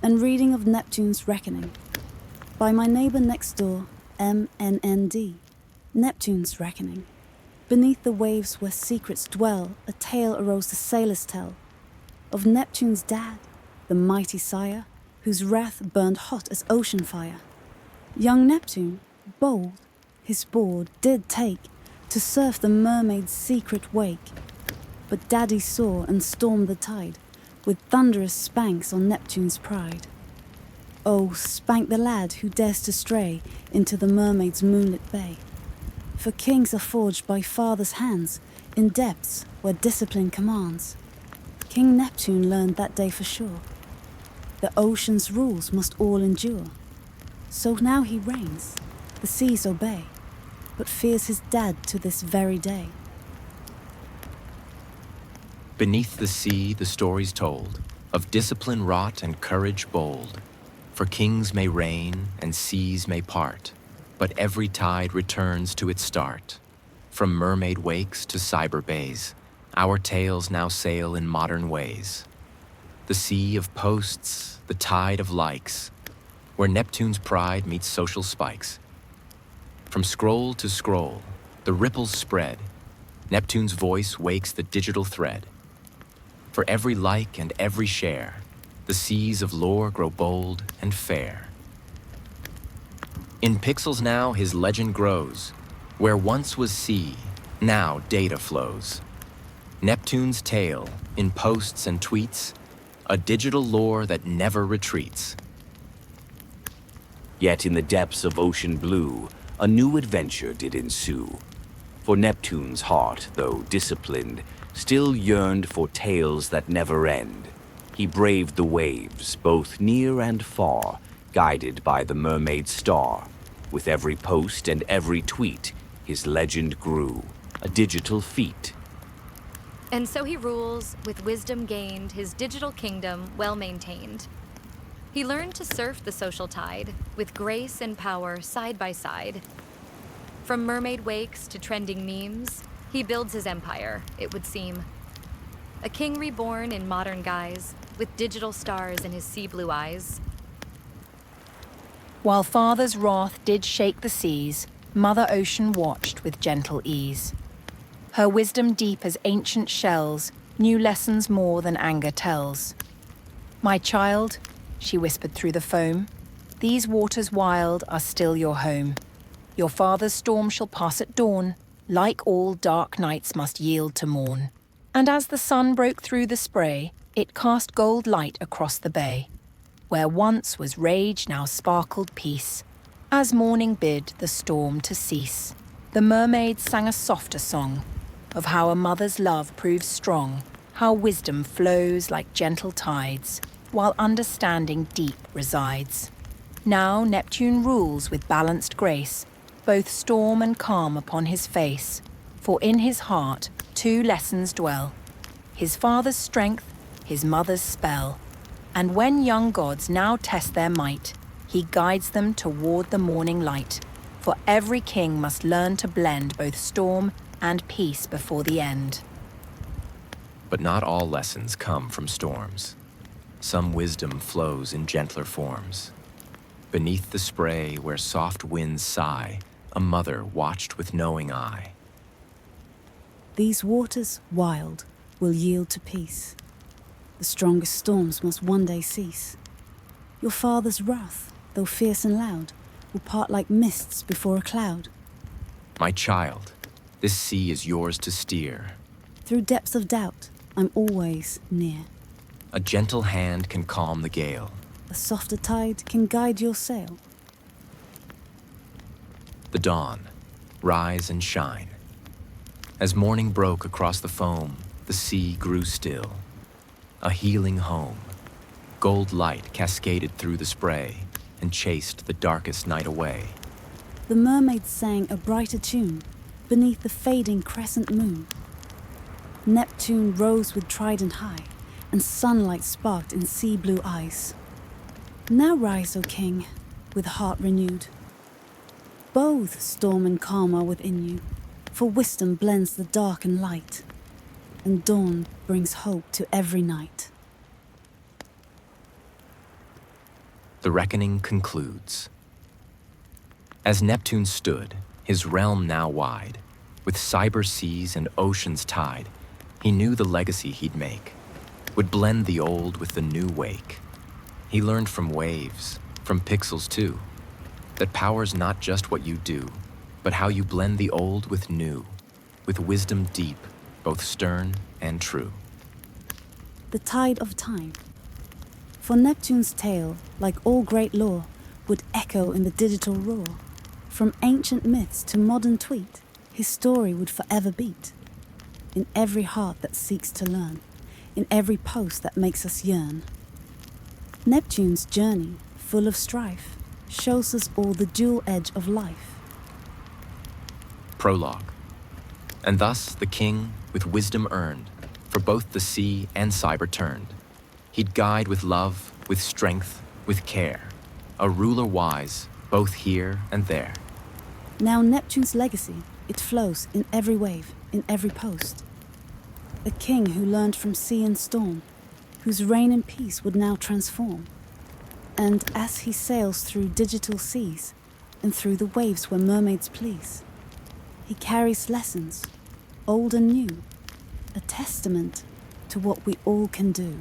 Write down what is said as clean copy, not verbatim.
and reading of Neptune's reckoning. By my neighbour next door, MNND, Neptune's reckoning. Beneath the waves where secrets dwell, a tale arose the sailors tell. Of Neptune's dad, the mighty sire, whose wrath burned hot as ocean fire. Young Neptune, bold, his board did take to surf the mermaid's secret wake. But Daddy saw and stormed the tide, with thunderous spanks on Neptune's pride. Oh, spank the lad who dares to stray into the mermaid's moonlit bay. For kings are forged by fathers' hands in depths where discipline commands. King Neptune learned that day for sure. The ocean's rules must all endure. So now he reigns, the seas obey, but fears his dad to this very day. Beneath the sea the story's told, of discipline wrought and courage bold. For kings may reign and seas may part, but every tide returns to its start. From mermaid wakes to cyber bays, our tales now sail in modern ways. The sea of posts, the tide of likes, where Neptune's pride meets social spikes. From scroll to scroll, the ripples spread. Neptune's voice wakes the digital thread. For every like and every share, the seas of lore grow bold and fair. In pixels now his legend grows. Where once was sea, now data flows. Neptune's tale, in posts and tweets, a digital lore that never retreats. Yet in the depths of ocean blue, a new adventure did ensue. For Neptune's heart, though disciplined, still yearned for tales that never end. He braved the waves, both near and far, guided by the mermaid star. With every post and every tweet, his legend grew, a digital feat. And so he rules, with wisdom gained, his digital kingdom well maintained. He learned to surf the social tide, with grace and power side by side. From mermaid wakes to trending memes, he builds his empire, it would seem. A king reborn in modern guise, with digital stars in his sea blue eyes. While father's wrath did shake the seas, Mother Ocean watched with gentle ease. Her wisdom deep as ancient shells knew lessons more than anger tells. My child, she whispered through the foam, these waters wild are still your home. Your father's storm shall pass at dawn, like all dark nights must yield to morn. And as the sun broke through the spray, it cast gold light across the bay. Where once was rage, now sparkled peace, as morning bid the storm to cease. The mermaids sang a softer song, of how a mother's love proves strong, how wisdom flows like gentle tides, while understanding deep resides. Now Neptune rules with balanced grace, both storm and calm upon his face, for in his heart 2 lessons dwell, his father's strength, his mother's spell. And when young gods now test their might, he guides them toward the morning light, for every king must learn to blend both storm and peace before the end. But not all lessons come from storms. Some wisdom flows in gentler forms. Beneath the spray where soft winds sigh, a mother watched with knowing eye. These waters, wild, will yield to peace. The strongest storms must one day cease. Your father's wrath, though fierce and loud, will part like mists before a cloud. My child, this sea is yours to steer. Through depths of doubt, I'm always near. A gentle hand can calm the gale. A softer tide can guide your sail. The dawn, rise and shine. As morning broke across the foam, the sea grew still. A healing home. Gold light cascaded through the spray and chased the darkest night away. The mermaids sang a brighter tune beneath the fading crescent moon. Neptune rose with trident high, and sunlight sparked in sea blue eyes. Now rise, O king, with heart renewed. Both storm and calm are within you, for wisdom blends the dark and light, and dawn brings hope to every night. the reckoning concludes. As Neptune stood, his realm now wide, with cyber seas and oceans tide, he knew the legacy he'd make would blend the old with the new wake. He learned from waves, from pixels too, that power's not just what you do, but how you blend the old with new, with wisdom deep, both stern and true. The tide of time. For Neptune's tale, like all great lore, would echo in the digital roar. From ancient myths to modern tweet, his story would forever beat. In every heart that seeks to learn, in every post that makes us yearn. Neptune's journey, full of strife, shows us all the dual edge of life. Prologue. And thus the king, with wisdom earned, for both the sea and cyber turned. He'd guide with love, with strength, with care, a ruler wise, both here and there. Now Neptune's legacy, it flows in every wave, in every post. A king who learned from sea and storm, whose reign and peace would now transform. And as he sails through digital seas, and through the waves where mermaids please, he carries lessons, old and new, a testament to what we all can do.